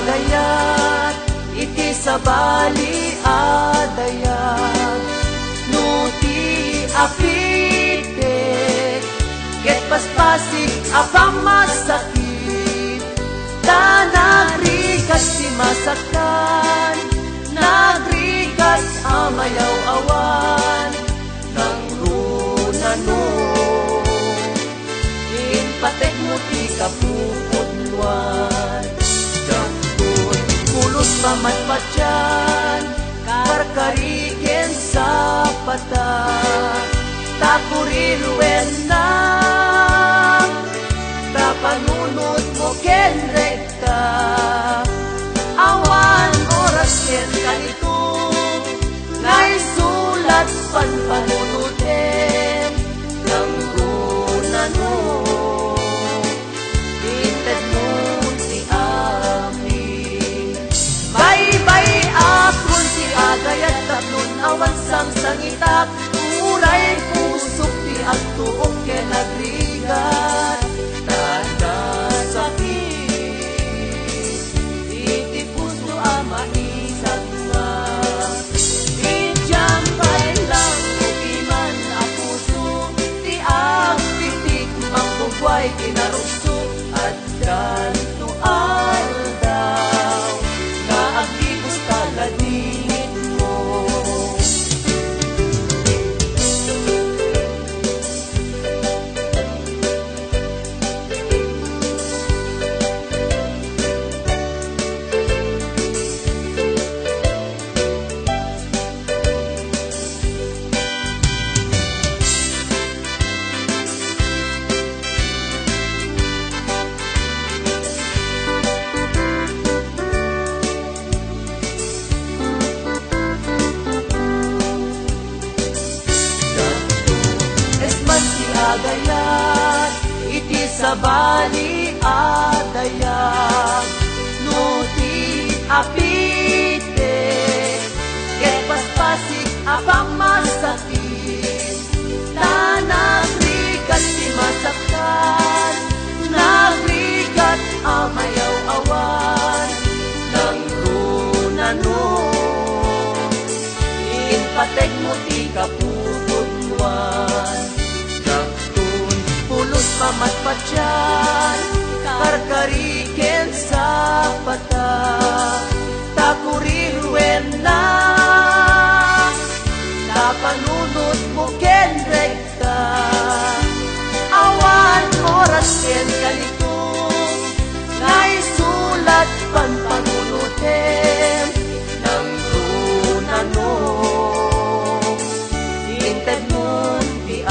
agayat iti sabali adayat nuti apitek ket paspasik apang masakit ta nagrikas ti masaktan nagrikas amayaw awan nang runano patek mo ti kapupudluan Jangkun pulos pamatpatyan karkariken sa pata takuriruen na tapanunod mo ken rekta awan oras ken kanito ngay sulat panpanunodem ng runano agayat tatlon awan sang sangitak uray pusok ti agtuok ken agrigat tanda sakit iti puso ama isagwa idyambay lang ukiman a puso ti agpitik mangbugway kinarukso at ganto aldaw nga agibus taladi agayat iti sabali adayat nuti apite ket paspasik apang masakit ta nagrigat ti masaktan nagrigat amayaw awan nang runano inpateg mo ti kapupudluan pamatpatyan karkariken sa pata takuriruen na tapanunod mo ken rekta awan oras ken kalitong ngay sulat panpanunodem ng runano inted mon ti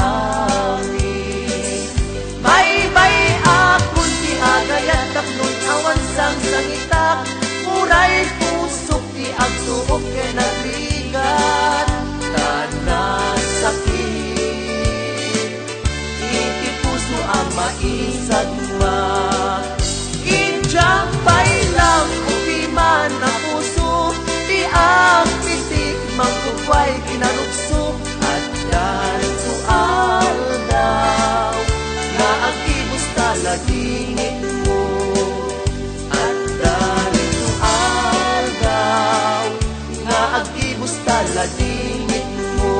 agayat taklon awan sang sangitak uray pusok ti agtuok ken agrigat tanda sakit iti puso ang maisagwa idyambay lang upiman na puso ti agpitik mangkukway kinarukso at ganto aldaw nga agibus taladingit mo at ganito aldaw nga agibus taladingit mo.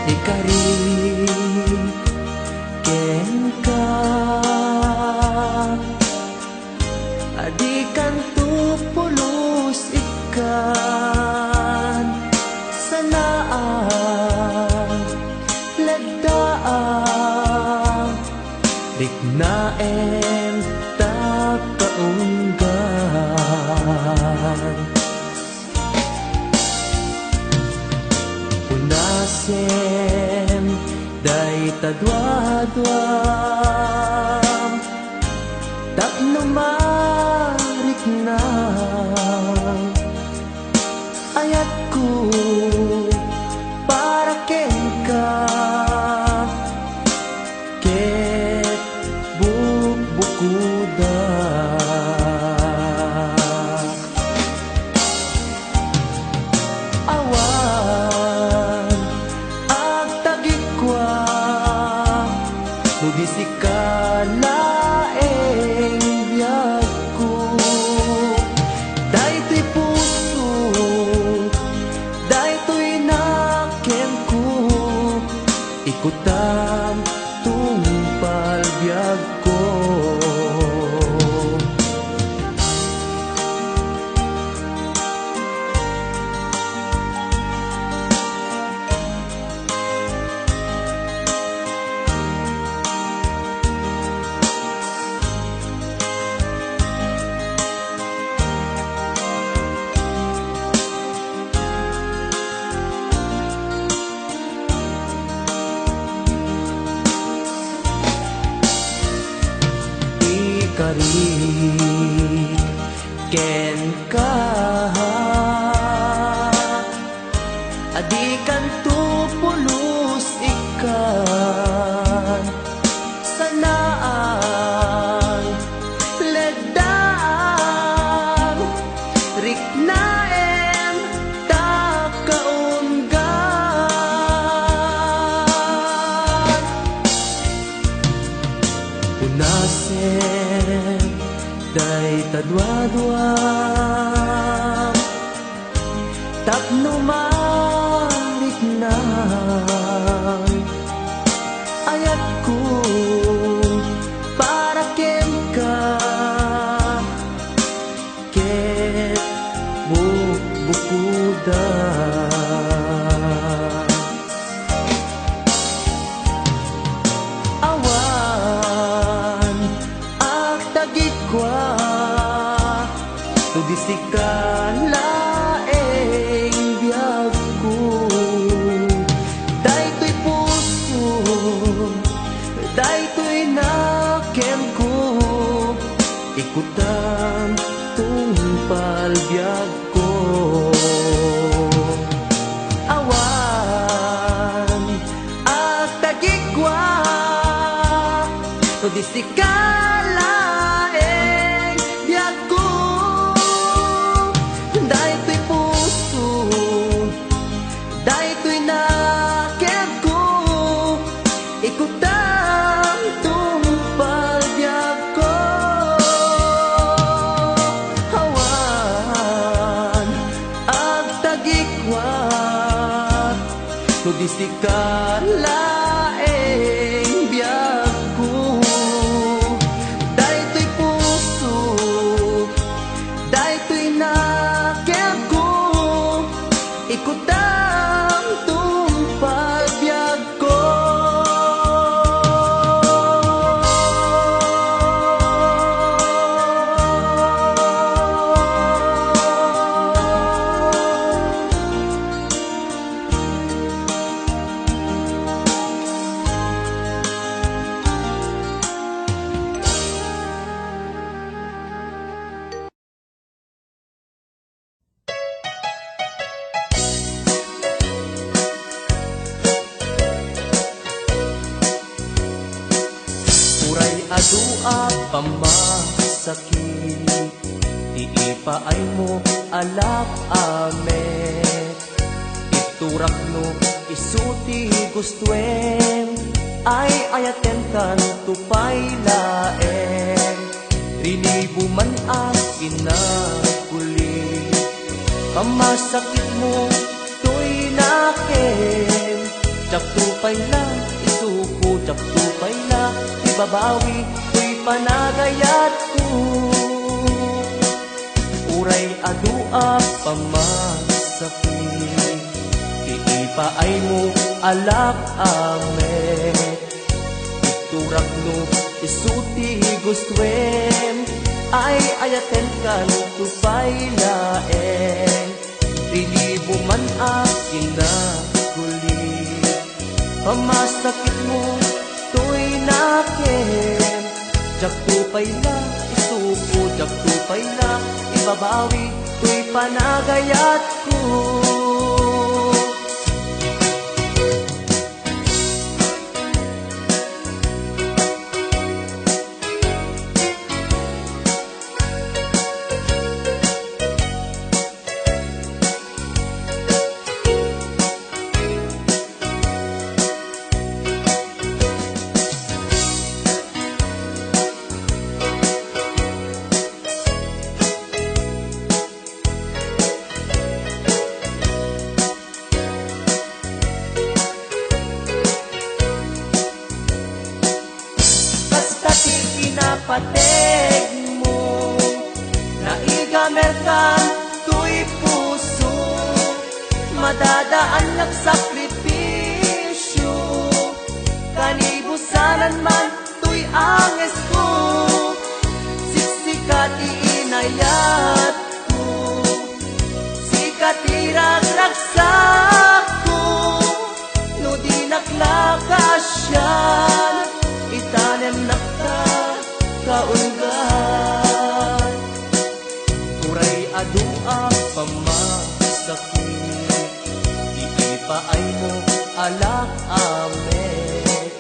Ikari ken ka adikan tu pulos ikan sanaan lagdaan dignaen ta kaunggan unasen day tadwa-dwa tapno marik na ayat ko para ken ka ket bukbukuda awan ag tagikwa nubisi ka laeng biyag ko daytoy puso daytoy naken ko ikutan tungpal biyag ko kari ken ka adikan tu pulos ikan sanaan ledaan riknaen takaunggan unasen day tadwa-dwa tapno marik na ayat ko para ken ka ket bukbukuda awan ag tagikwa tudisi ka laeng biyag ko daytoy puso daytoy naken ko ikutan tungpal biyag ko awan ag tagikwa tudisi ka laeng biyag ko daytoy puso daytoy naken ko ikutan tungpal biyag ko awan ag tagikwa tudisi ka laeng biyag ko daytoy puso daytoy naken ko ikutan tungpal biyag ko adua pamasakit iipaay mo alak ame iturak no isuti gustuem ay ayaten kan tupay laeng rinibo man ang inakuli pamasakit mo to'y naken jak tupay na isuko jak tupay na babawi ko'y panagayat ko uray adua pamasakit iipaay mo alak ame iturak no isuti gustuem ay ayaten kan tupay laeng rilibo man akin na huli pamasakit mo to'y naken jak tupay na isuko jak tupay na ibabawi tuy panagayat ko. Pateg mo naigamerkan tuy puso, madadaan nagsakripisyo, kanibusanan man tuy anges ko, siksikati inayat ko, sikati ragsak ko, no di naklakasyan, itanem nakta kaunggan. Uray adua pamasakit, iipaay mo alak amet,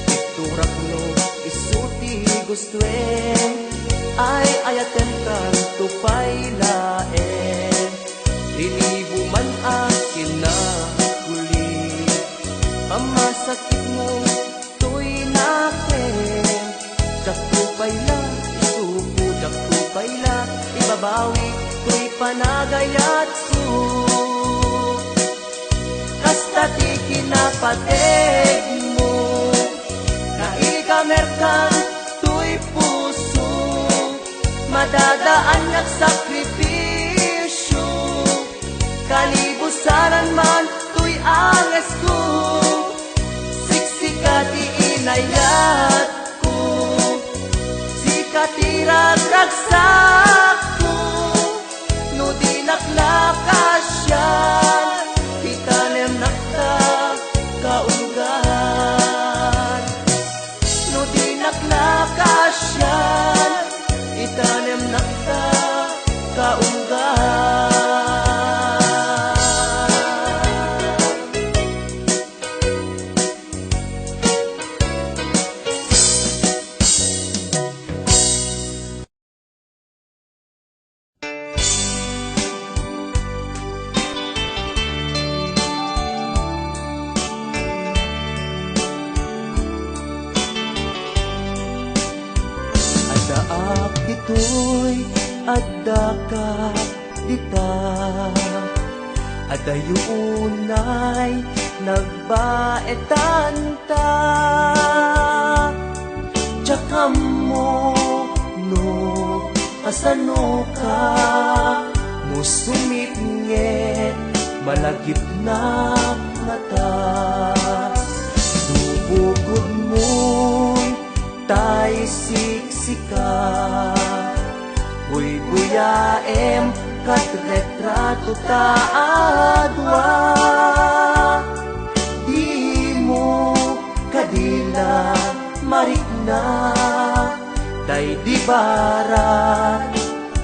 iturak no isuti gustuen, ay ayaten kan tupay laen, lilibo man akin na kulit, pamasakit mo tuy nakin, jak tupay la, isuko jak tupay la, ibabawi tuy panagayat ko. Kasta ti kinapateg mo, naigamerkan tuy puso, madadaan yak sakripisyo, kalibusanan man tuy anges ko, siksikati inayat katirag-ragsak ko, no di naklakasyan, itanem nakta kaunggan. No di naklakasyan, itanem nakta kaunggan. Ito'y adda ka dita, adayunay nagbaetan ta, tsaka mo no asano ka, musumipnget malagip na mata, subugod mo'y tay siksika, buyaem kat retrato ta adwa, di mo kadila marikna, day di barat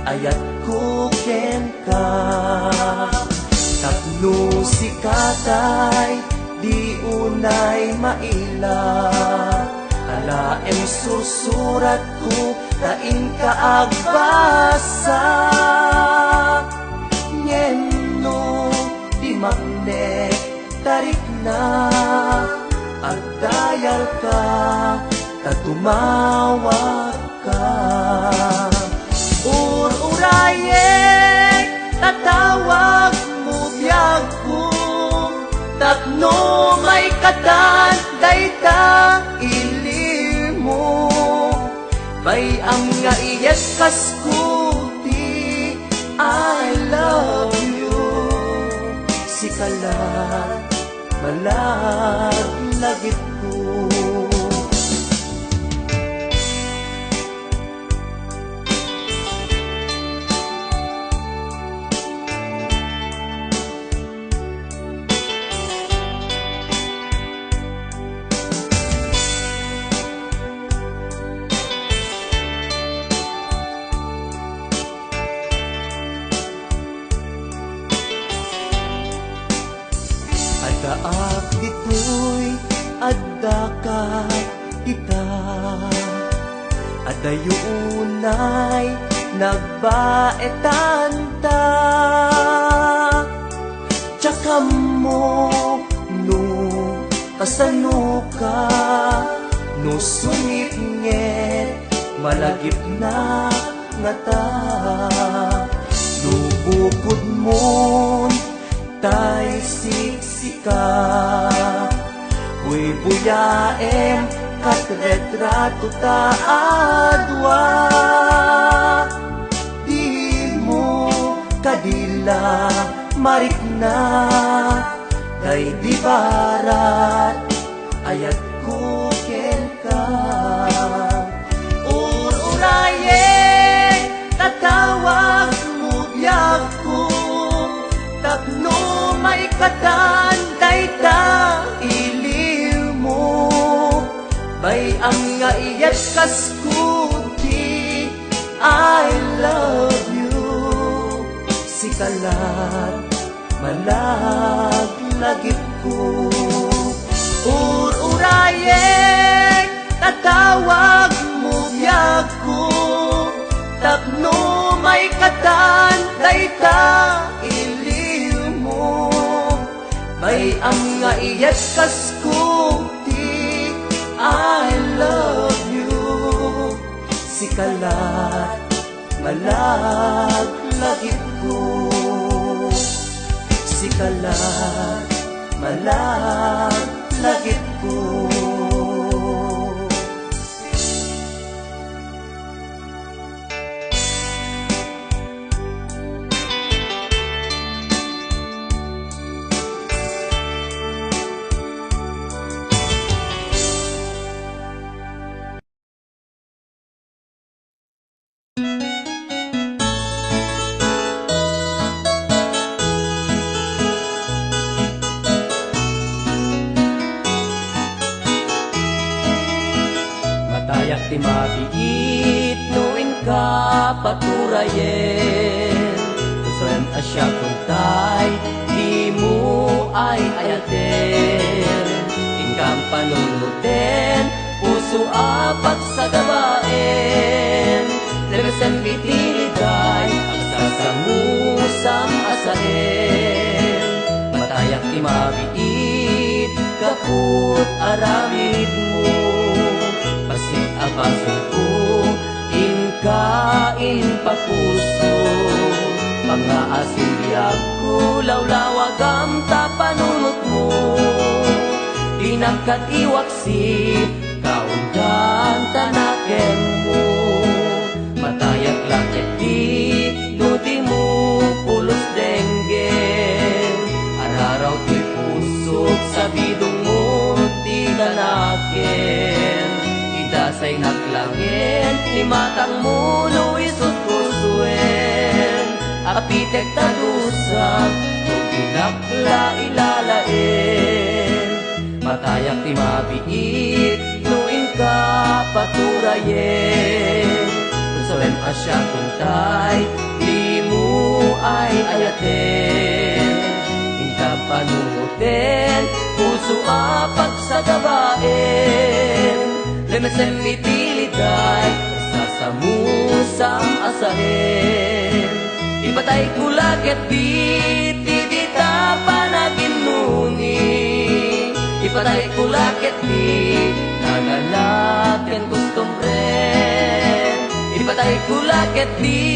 ayat ko ken ka, tapno sikatay di unay maila, alaem susurat ko kain kaagbasa, nyemno di magne tarik na, agdayal ka tatumawag ka, urayek tatawag mo biyag ko, tapno may katan dayta ilimo, bay ang nga iyes kaskuti I love you, sikalat malaglagit ko. addakat ita at dayunay nagbaetan ta. Tsaka mo no kasano ka no sumipnget malagip na nga ta. Lubukod mo tay siksika buy buyaem kat retrato ta adwa. Di mo kadila marik na day di barat ayat ko ken ka. Ururaye tatawag mo biyak ko tapno may katan day ta iliw mo. Bay ang nga iyat kaskuti I love you. Sikalat malaglagip ko. Ururaye tatawag mo biyak ko tapno may katan day ta iliw mo. Bay ang nga iyat kaskuti I love you. Sikalat malaglagip ko. Sikalat malaglagip ko. Matayak ti mabiit nuin ka paturayen. Kusrem asya kuntay di mo ay ayaten. Ingkam panunuten puso apat sa gabaen. Lebesen pitiliday ang sasamusam asaen. Matayak ti mabiit kaput aramid mo. Pasig abasin ko, inkain papuso. Pangaasin biyag ko, lawlawagam tapanunot mo. Dinagkat iwaksi, kaundan tanaken mo. Matayak lakit di, nuti mo pulos denggen. Araraw ti pusok, sa bidong mo di tanaken. Say naklangin, imatang mo no isot kusuen. Apitek tadusak, tuginakla ilalain. Matayak ti mabiit, nuin ka paturayen. Kusawem asya kuntay, di mo ay ayaten. Inka panunuten, puso apak sa gabaen. Lemesen mitiliday, sasamusam asahen. Ipatay kulagit di, tidita panaginuni. Ipatay kulagit di, nagalaken kustumren. Ipatay kulagit di,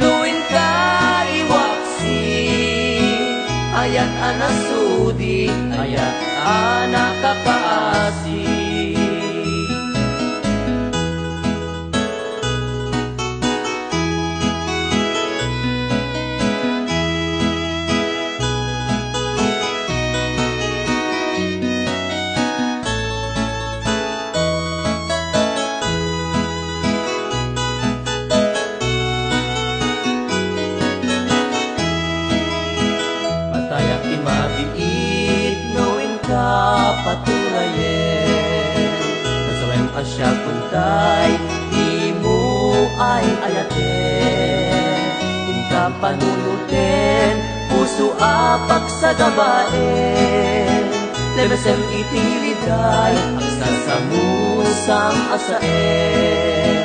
luin ka iwaksi. Ayat anasudi, ayat anak kapaasi. Paturayen kasawem asya kuntay di mo ay ayaten. Inka panunuten puso apak sa gabaen. Lebesem itilid day agsasamusang asaen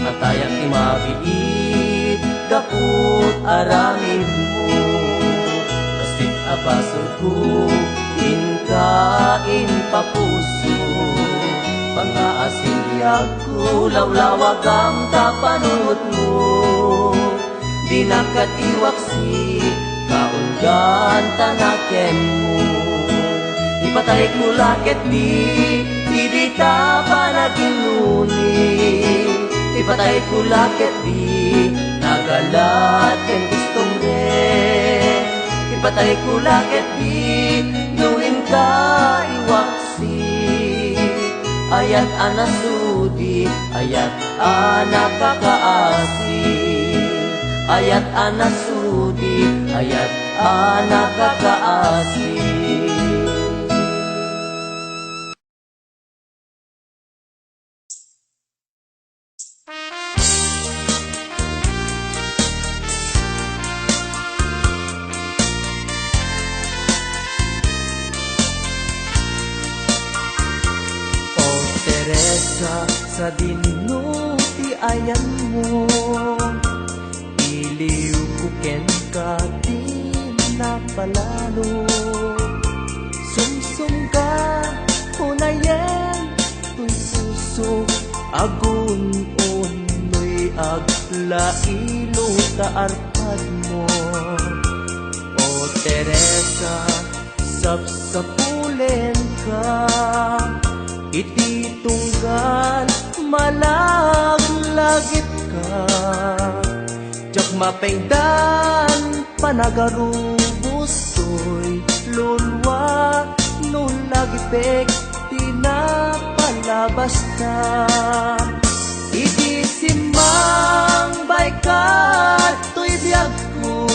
Matayak ti mabiit kaput aramid mo Basit abasol ko inkain papuso Pang-aasiliyag ko lawlawag ang tapanunot mo Di nakatiwaksi kaunggan tanaken mo Ipatay ko lakit di ta panaginuni Ipatay ko lakit di nagalat ken gustong re Ipatay ko lakit di nuin ka iwaksi Ayat anasudi, ayat anakakaasi Ayat anasudi, ayat anakakaasi Sa dinuti ayan mo Iliw ko ken ka di napalalo Sumsum ka hunayen tuy puso Agun-unoy aglailo ta arpad mo O Teresa sapsapulen ka Iti tunggal malaglagip ka Jak mapengdan panagarubos to'y lulwa nung lagipek tinapalabas ka Iti simang baykar to'y biyag ko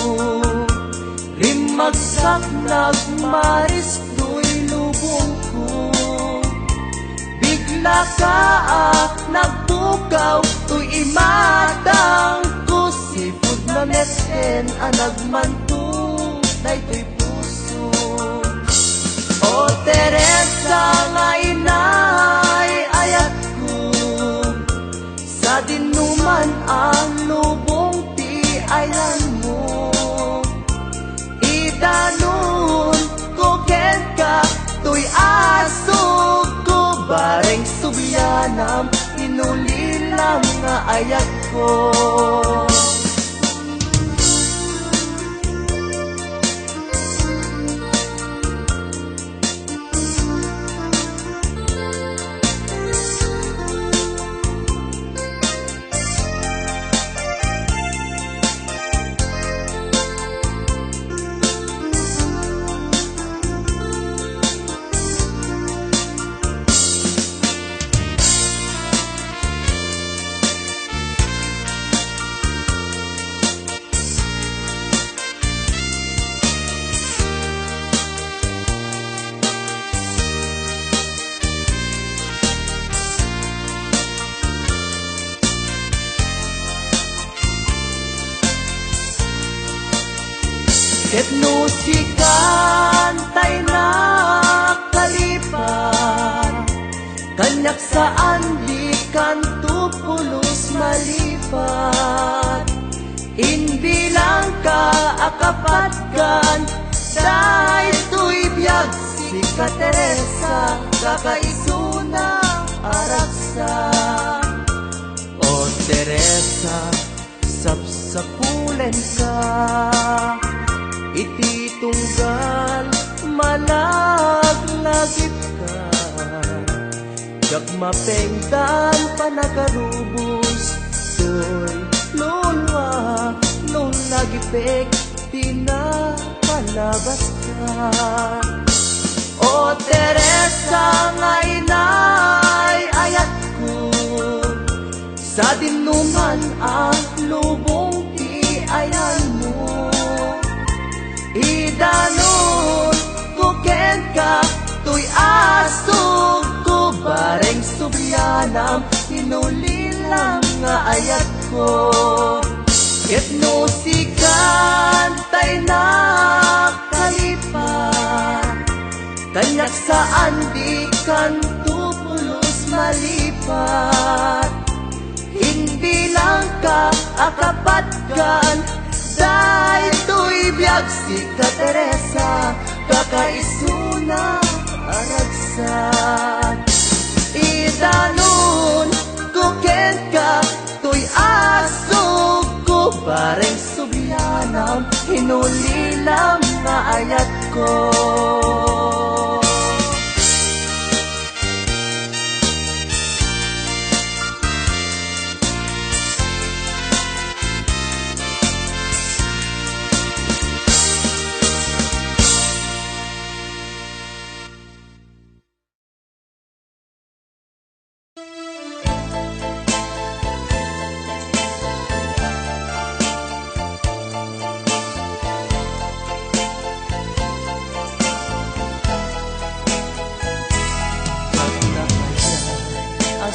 Rimagsak nagmaris to'y lubong ko Bigla ka nagtukaw Tuy imatang ko Sipod na mesen Anagmanto Daytoy puso O Teresa nga inay Ayat ko Sa dinuman ang lubong Ti ayan mo Idanon ko ken ka Tuy asog Bareng subyanam, inulilam nga ayat ko Ket no sikan tay na kalipan Kanyak saan di kanto pulos malipat Inbilang ka akapat kan Daytoy biyag si ka Teresa Kakaisuna araksa O Teresa sapsapulen ka Iti tunggal malaglagip ka Jak mapengdan panagarubos To'y lulwa nung lagipek Tinapalabas ka O Teresa nga inay ayat ko Sa dinuman ang lubong ti ayan mo Idanon ko ken ka Tuy asog ko Bareng subyanam Inulilang nga ayat ko Ket no sikan tay na kalipan Kanyak saan di santo pulos malipat. Hindi lang ka akapatkan, dahito'y biyag si ka Teresa, kakaisuna aragsan. Idanon kuken ka, to'y aso ko, bareng subyanam, hinulilam na ayat ko.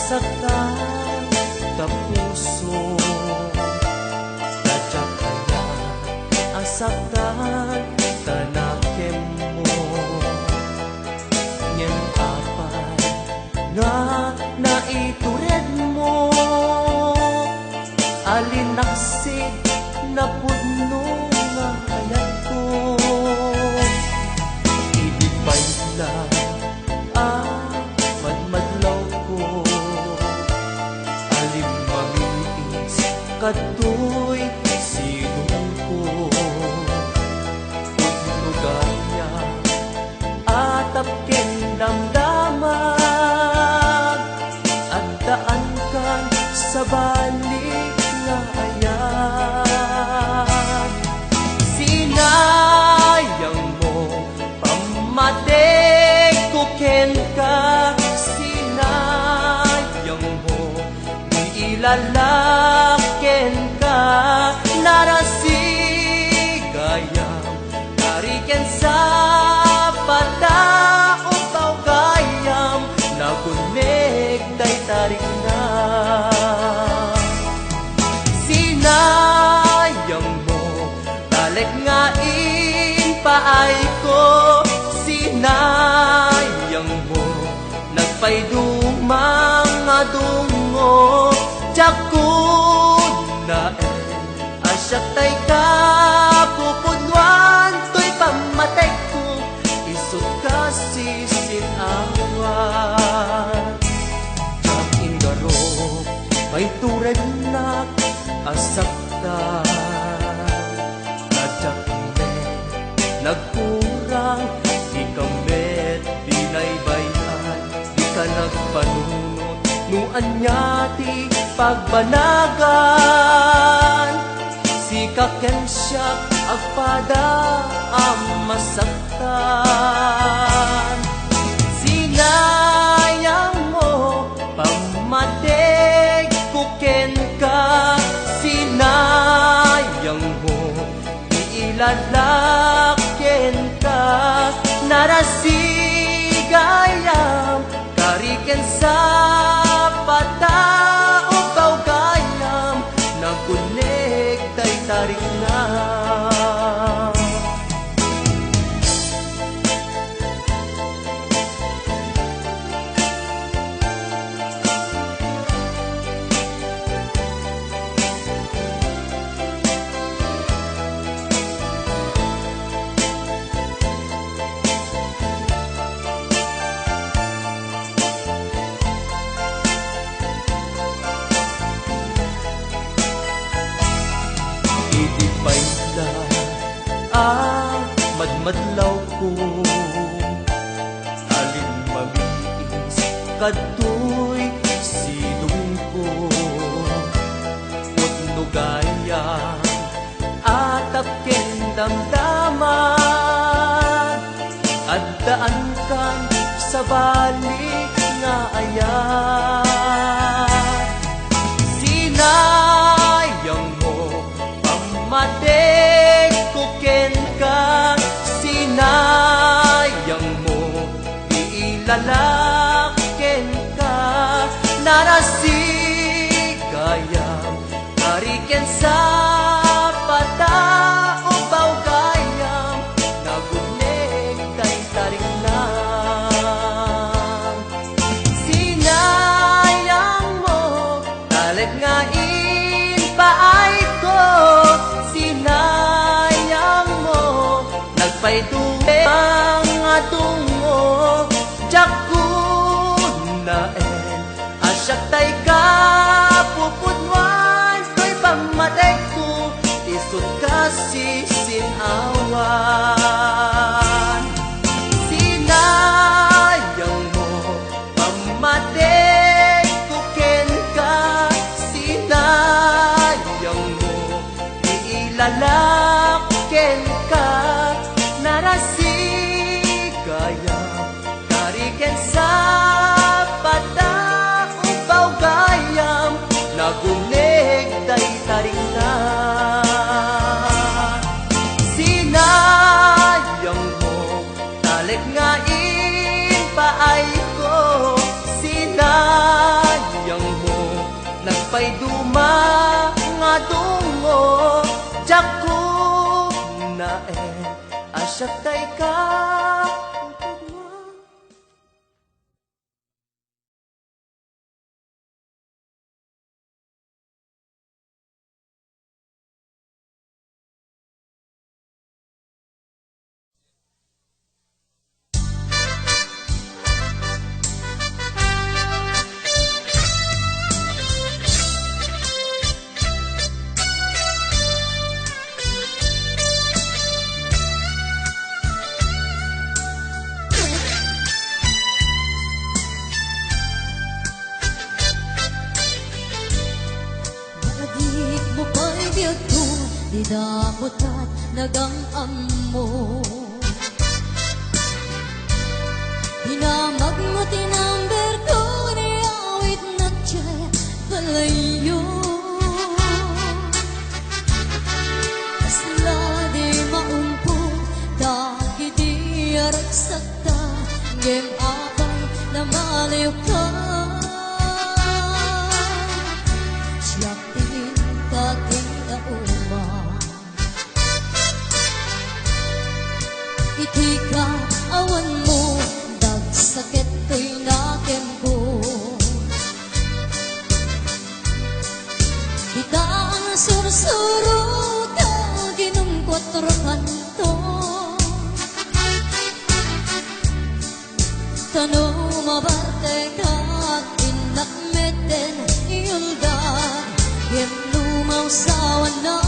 Saktan ka puso, sadya kaya ang saktan tanakem mo. Nyen apay nga naitured mo, alinaksid na pudno nga hayat ko. Ibigay lang madmadlaw ko, kato'y sinong ko. Pagnugaya atap ken damdamag, at daan kan sa balik nga ayan. Sinayang mo pamatay ko ken ka, sinayang mo di ilalaken ka, narasigayam tariken sa patao tao gayam, nagunig day tarik na. Sinayang mo talek nga paay ko, sinayang mo nagpaydumang nga dungo, jakod na asyak tay ka pupudwan, to'y pamatay ko isot ka sisinawan. Jak indarok may tured na asakta, najak me nagkurang, di kamet dinaybayan, di ka nagpanunot nuan nyati pagbanagan. Si kakensyak agpada ang masaktan. Sinayang mo pamatay kuken ka, sinayang mo iilalaken ka, narasigayam kariken sa patao kau gayam, nagunig tay tarik na. Madmadlaw ko, alin mamiis kato'y sinong ko. Putnugaya atap ken damdaman, at daan kan sa balik nga ayan. Sinayang mo pamatay kuken ka, sinayang mo iilalaken ka, narasigayam kariken sa Talignain paay ko, sinayang mo, nagpaytuwe mga tungo, jakunaen, asyak tay ka, pupudwan, to'y pamatay ko, isot kasi sinawan. Sinayang mo, pamatay ko ken ka, sinayang mo, iilalaken ka, narasigayaw, kariken sa pata, upaw gayam, nagunig day taringnan. Sinayang mo, talignain paay ko, sinayang mo, nagpayduma nga dungo, jakunaen, asyak tay ka. Adik mo pa'y biyagto, di damutat nagang-am mo. Hinamag mo tinamber ko, niawit na tiyay palayo. Kasla di maumpo, dagi di aragsakta, ngem apay na malayo ka. Siyak tingin kaking na uma, iti ka awan mo, dagsakit ko'y nakem ko. Di ka ang sursuro, kaginong kwatro kanto. Tano mabarte ka at inakmeten iuldan, gem lumaw sa wana.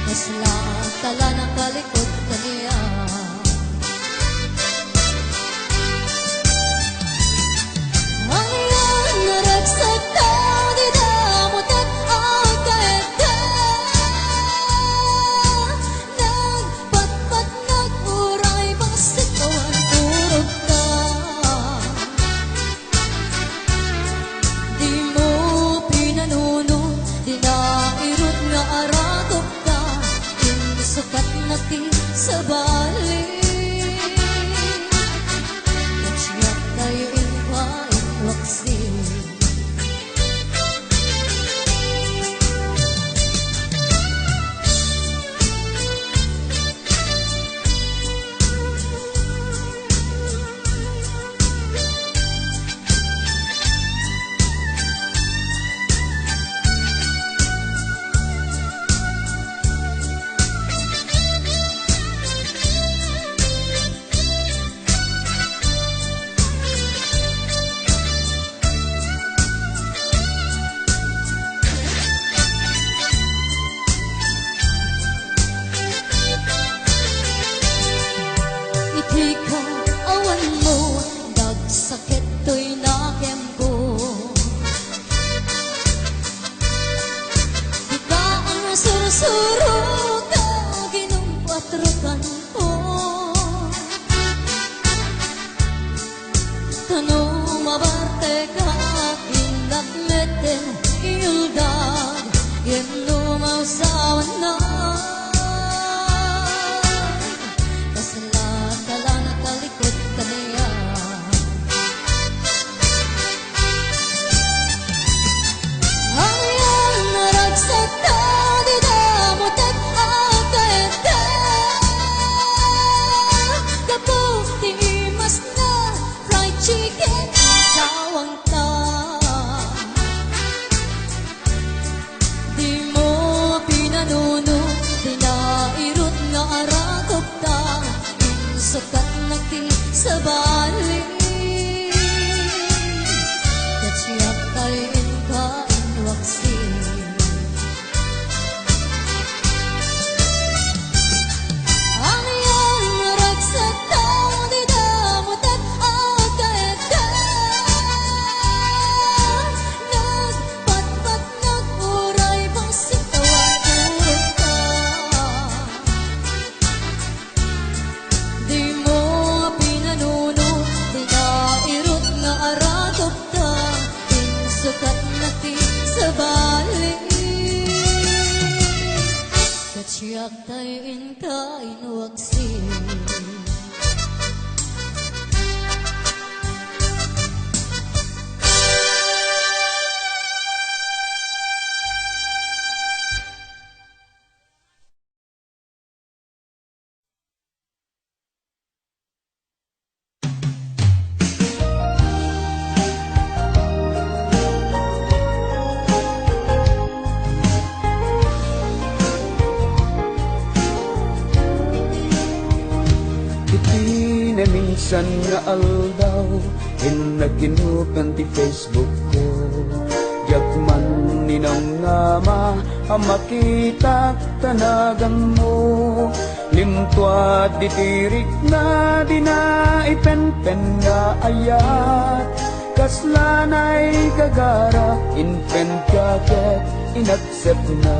Kasla tala nakalikod kaniya. Ang iyan naragsak ka, di damutat ang kaeta. Nagpatpat naguray, pasikawan turog ka. Di mo pinanunod, di nairot nga arakop ka, sukat na ti sa balik. Nagsiyap tayo impainwaksi. Iti ka awan mo, dagsakit to'y nakem ko. Di ka ang sursuro, kaginong kwatro kanto. Tano mabarte ka, inakmeten iuldan, gem lumaw sa wana. Kasla tala nakalikod kaniya. Ang iyan naragsak ka, di damutat ang kaeta. Kapag di imas na fried chicken, sawang ta. Nain ka inuwagsin. Minsan nga aldaw, naginukan ti Facebook ko. Yakman ninang ngama, makita tanagan mo. Limtuat ditirik na di na ipenpen nga ayat. Kaslanay kagara, inpen kaket, inaccept na.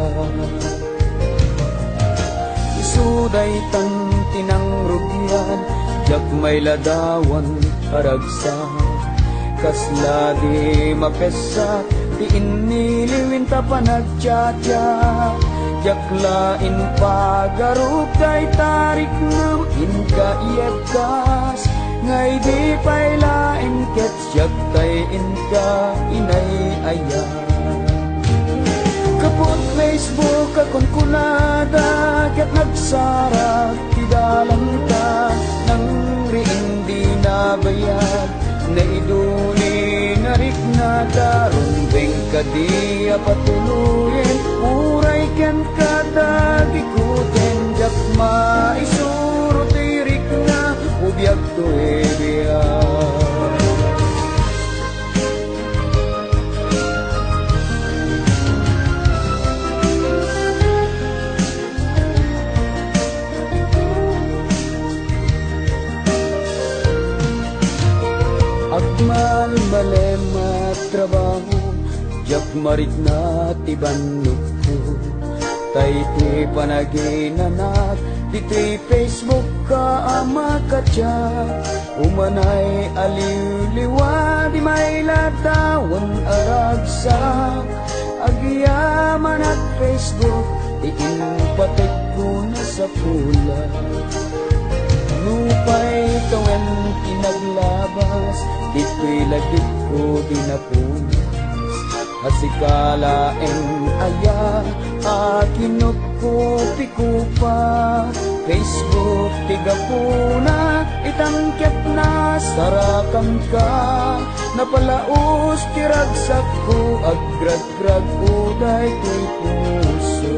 Isuday tan tinang rugyan, jak may ladawan haragsa. Kasla di mapesa, di iniliwin ta panagtsatsa. Jak lain pagarup kay tarik nam inka iyebkas. Ngay di pay lain kets jak tay inka inay aya. Kapot Facebook akong kunada, ket nagsarap ti dalang ka. Nang riin di nabayad, naiduli narik na daron. Beng ka di apatuluyin, uray ken kada gikuten. Jak maisuro tirik na, ubyak to ebiyad. Agmal malemat trabaho, jak marik na tibanok ko. Tay ti panaginanak, dito'y Facebook ka ama katsak. Umanay aliw-liwa, di may latawan aragsak. Agyaman at Facebook, iinpatek ko na sa pula. Lupay tawen kinaglabas, dito'y lagip ko dinapunas. Hasikalaeng aya, akinupkopi ko pa. Facebook tigapuna, itangket na sarakam ka. Napalaos tiragsak ko, agrag-grag uday ko'y puso.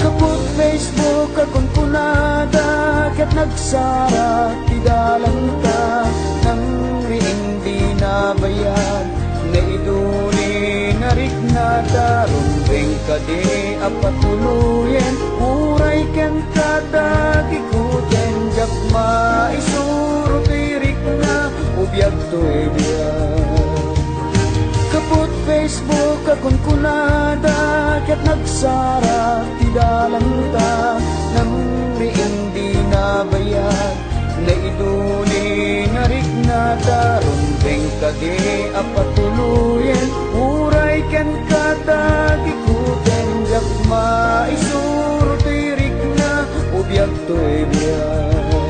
Kapot Facebook akong kunada, ket nagsara ti dalang ka. Nang riin di nabayad, naiduli narik na daron. Beng ka di apatuluyen, uray ken kada gikuten. Jak maisuro tirik na, ubyak to ebiyad. Kapot Facebook akong kunada, ket nagsara ti dalang ta. Nang riin di nabayad, naiduli narik na daron. Beng ka di apatuluyen, uray ken kada gikuten. Jak maisuro tirik na, ubyak to ebiyad.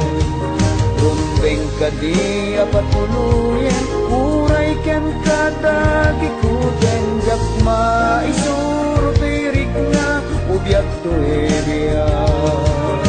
Rumbeng ka di apatuluyen, uray ken kada gikuten. Jak maisuro tirik na, ubyak to ebiyad.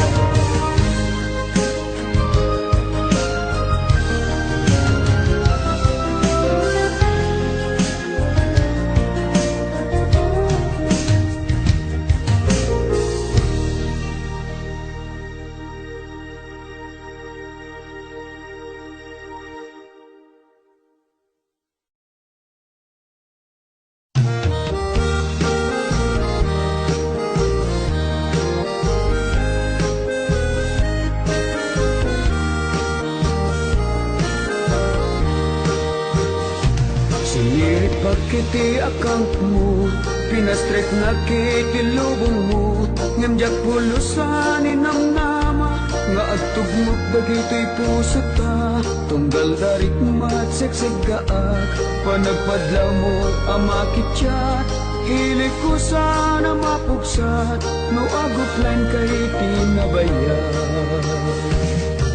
Kiti account mo, pinastrek na kiti lubong mo. Ngamjak pulusan inam nama, nga agtugmok dagito'y puso ta. Tunggal darik mat seksagaak, panagpadla mo amakitya. Hilig ko sana mapugsat, no aguplan kay tinabayan.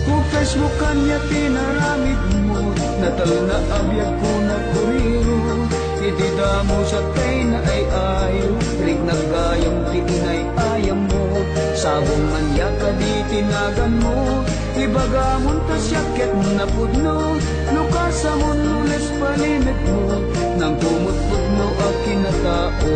Kung Facebook kanya tinaramid mo, natal na abiyag ko na kuriro. Idida mo sa tay na ay ayo, rig nagayong ti inay ayam mo. Sabong anya ka di tinagan mo, ibagamon ta siyakit na pudno. Lukasamon nules palimit mo, nang tumutpudno akin na tao.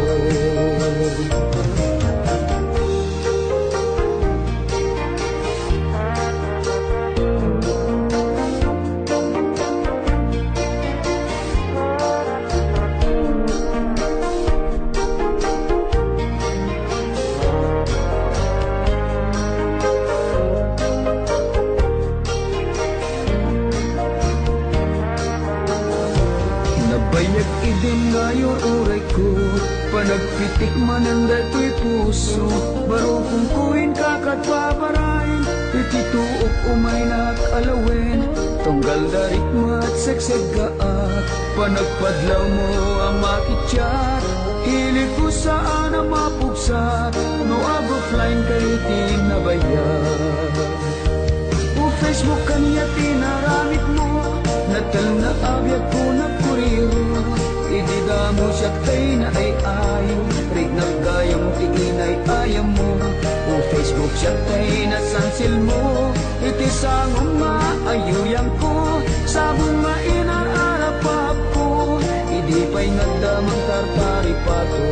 Nabayag idin ngayon uray ko, panagpitik mananda to'y puso. Baro kung kuin kakatpaparain, itituok umay nakalawin. Tunggal darik mat seksagaat, panagpadlaw mo ang makitsyat. Hilig ko saan ang mapugsat, no agofline kay tinabayan. O Facebook kanya tinaramit mo, natal na abiyag ko na kuriro. Idida mo siya kay na ay ayo, rig nagayang tingin ay ayam mo. O Facebook siya kay na sansil mo, itisangong maayuyang ko. Sabong mainararapap ko, idi pa'y nagdamang tartari pato.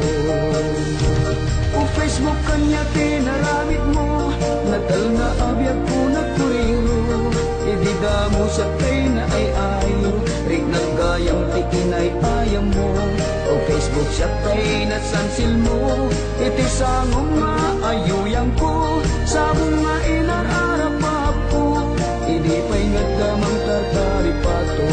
O Facebook kanya tinaramit mo, natal na abiyag ko na kuriro. Idida mo sa kay na ay ayo, rig nagayang tikin ay ayam mo. O Facebook siya kay na sansil mo, itisangong maayuyang ko. Sabong mainararapap ko, hindi pa'y nagdamang tartari pato.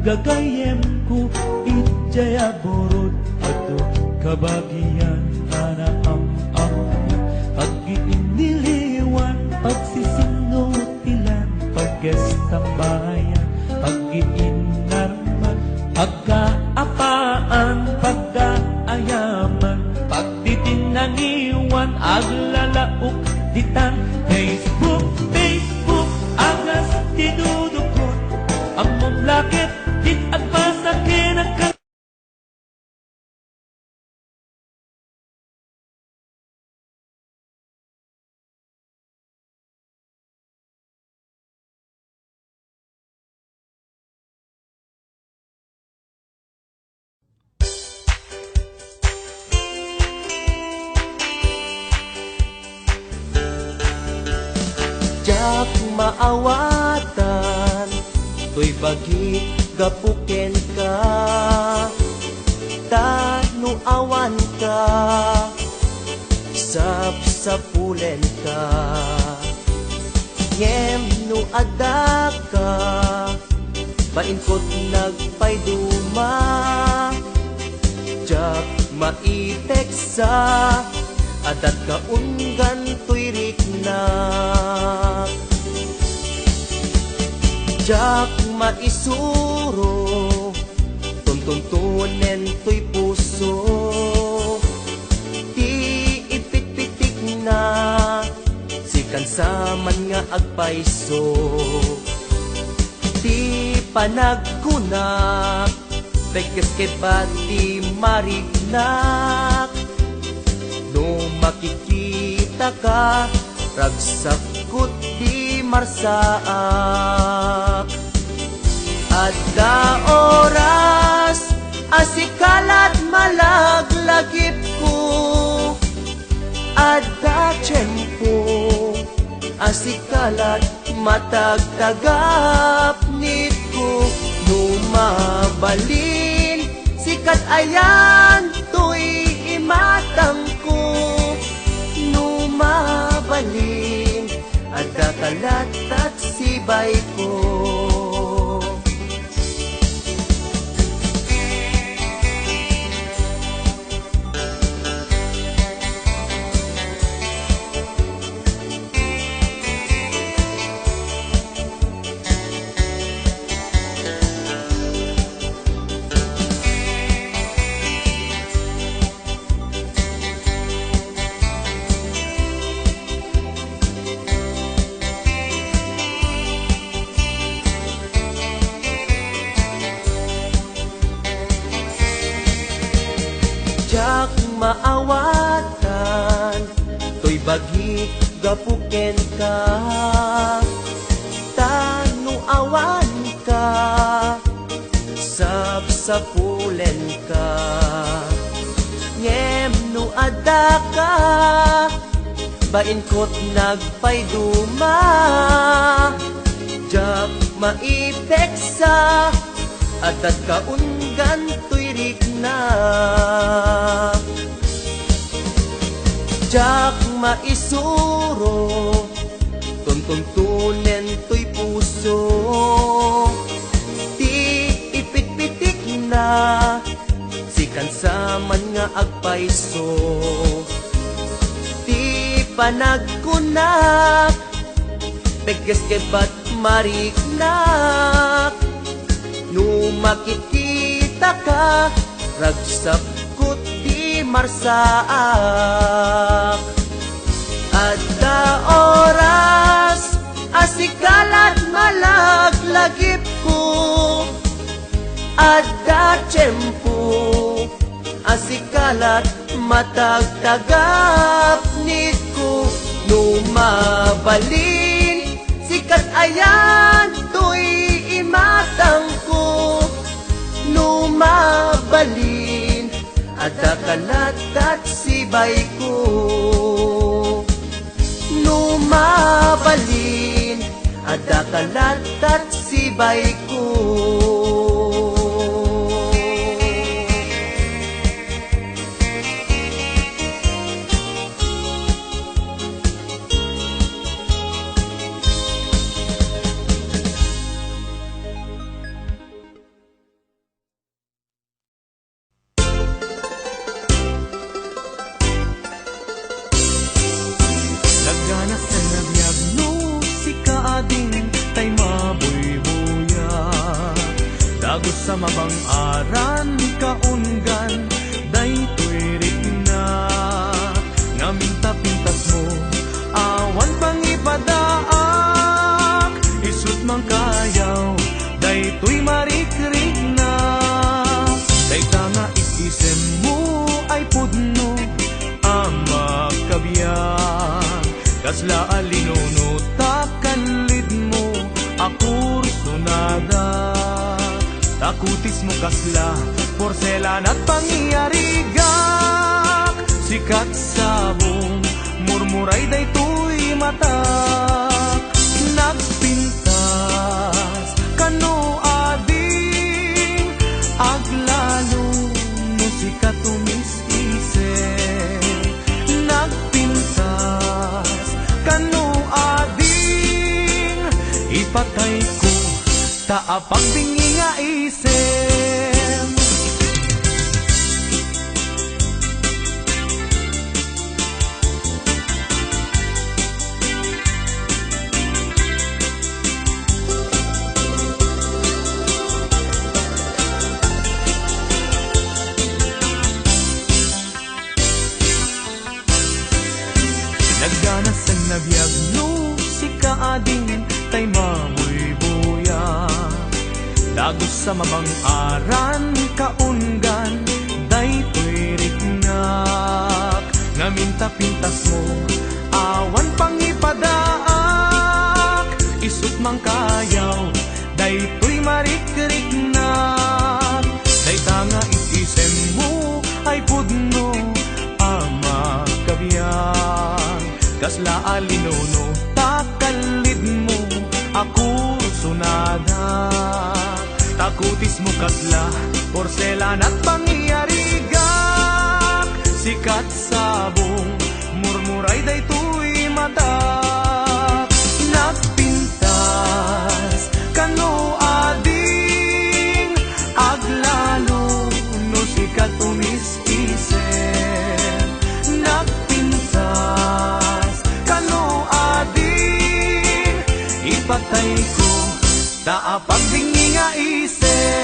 Gagayem ko ijaya borod ato kabagian ana am pag-iiniliwan pagsisinutilan paggestambayan pag-iinarman pagkaapaan pagkaayaman pagtitinangiwan aglalaok ditan Facebook agas tinudukot among lakit dit agpasakin ang Jak maawatan, to'y bagi gapuken ka, tanuawan ka, sapsapulen ka, ngem no ada ka, painkot nagpayduma, jak maiteksa, adat kaunggan to'y riknak. Jak maisuro, tuntuntunen to'y puso, ti ipit-pitik na, sikan saman nga agpaiso, ti panagkunak, bekes kebati marignak, no makikita ka, ragsakot di marsaak. Adda oras asikalat malaglagip ko, adda tiyempo asikalat matagtagap nito. Numabalin sikat ayan to'y imatang ko. Numabalin adda kalat at sibay ko. Jak maawatan, to'y bagi gapuken ka. Tanu awan ka, sapsapulen ka. Ngem no ada ka, bainkot nagpayduma. Jak maipeksa, atat kaungan to'y rikna. Jak maisuro, tuntuntunen to'y puso. Ti ipit-pitik na, sikan saman nga agpaiso. Ti panagkunak, peges kebat mariknak. Numakikita ka, ragsap kut di marsaak. Adda oras asikalat malaglagip ko, adda tiyempo asikalat matagtagap nito. Numabalin sikat ayan to'y imatang ko. Numabalin adda kalat at sibay ko. Numabalin adda kalat at sibay ko. Nagganas sa nabiyag no si kaading tay mabuybuya. Dagos sa mabang aran kaunggan day tuwirik na. Ngaminta-pintas mo awan pang ipadaak. Isut mang kayaw day tuy marikrik na. Day tanga isisem mo ay pudno ang magkabiyang. Kasla alinunutak lid mo akur sunada. Takutis mo kasla porselan at pangyarigak. Sikat sabong murmuray day tuy matak. Nagpintas kano ading aglalo no sikat tumis-isip. Nagpintas kano ading ipatay ko taapag bingi nga isem. Nagganas ang nabiyag no si kaading tay mabuybuya. Dagos sa mamang aran kaunggan day tuwirik nak. Ngaminta-pintas mo awan pang ipadaak. mangkayaw, daytoy marikrik na. Dayta nga itisem mo ay pudno ama kabiyan. Kasla alinuno takalid mo ako sunada. Takutis mo kasla porselan at pangyarigak. Sikat sabong murmuray daytoy mata. Nagpintas kano ading aglalo no sikat umis-isen. Nagpintas kano ading ipatay ko taapag dingi nga isen.